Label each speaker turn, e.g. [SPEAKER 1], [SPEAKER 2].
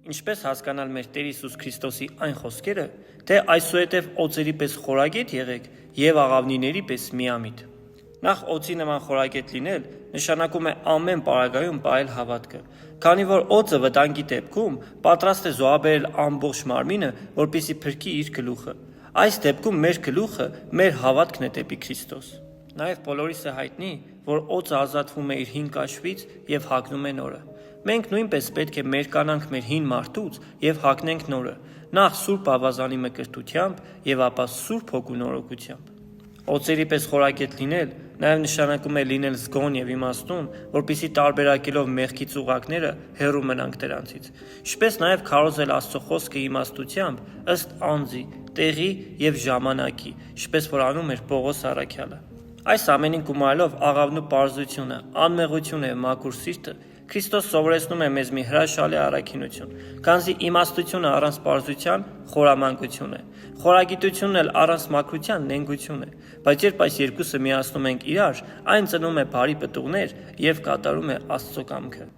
[SPEAKER 1] Ինչպես հասկանալ մեր Տեր Հիսուս Քրիստոսի այն խոսքերը, թե այսուհետև օծերի պես խորագետ եղեք և աղավնիների պես միամիտ։ Նախ օծի նման խորագետ լինել նշանակում է ամեն պարագայում պահել հավատքը, քանի որ օծը վտանգի դեպքում պատրաստ է զոհաբերել ամբողջ մարմինը, որպեսզի փրկի իր գլուխը։ Այս դեպքում մեր գլուխը մեր հավատքն է դեպի Քրիստոս։ Նաև բոլորիս է հայտնի, որ օծը ազատվում է իր հին կաշվից և հագնում է նորը։ Մենք նույնպես պետք է մերկանանք մեր հին մարդուց և հագնենք նորը, նախ սուրբ ավազանի մկրտությամբ և ապա սուրբ հոգու նորոգությամբ։ Օծերի պես խորագետ լինել նաև նշանակում է լինել զգոն և իմաստուն, որպեսզի տարբերակելով մեղքի ծուղակները հեռու մնանք դրանցից, ինչպես նաև քարոզել Աստծո խոսքը իմաստությամբ ըստ անձի, տեղի և ժամանակի, ինչպես որ անում էր Պողոս առաքյալը։ Այս ամենին գումարելով աղավնու պարզությունը, անմեղությունը և մաքուր սիրտը Քրիստոս սովորեցնում է մեզ մի հրաշալի առաքինություն, քանզի իմաստությունը առանց պարզության խորամանկություն է, խորագիտությունն էլ առանց մաքրության նենգություն է, բայց երբ այս երկուսը միացնում ենք իրար, այն ծնում է բարի պտուղներ և կատարում է Աստծո կամքը։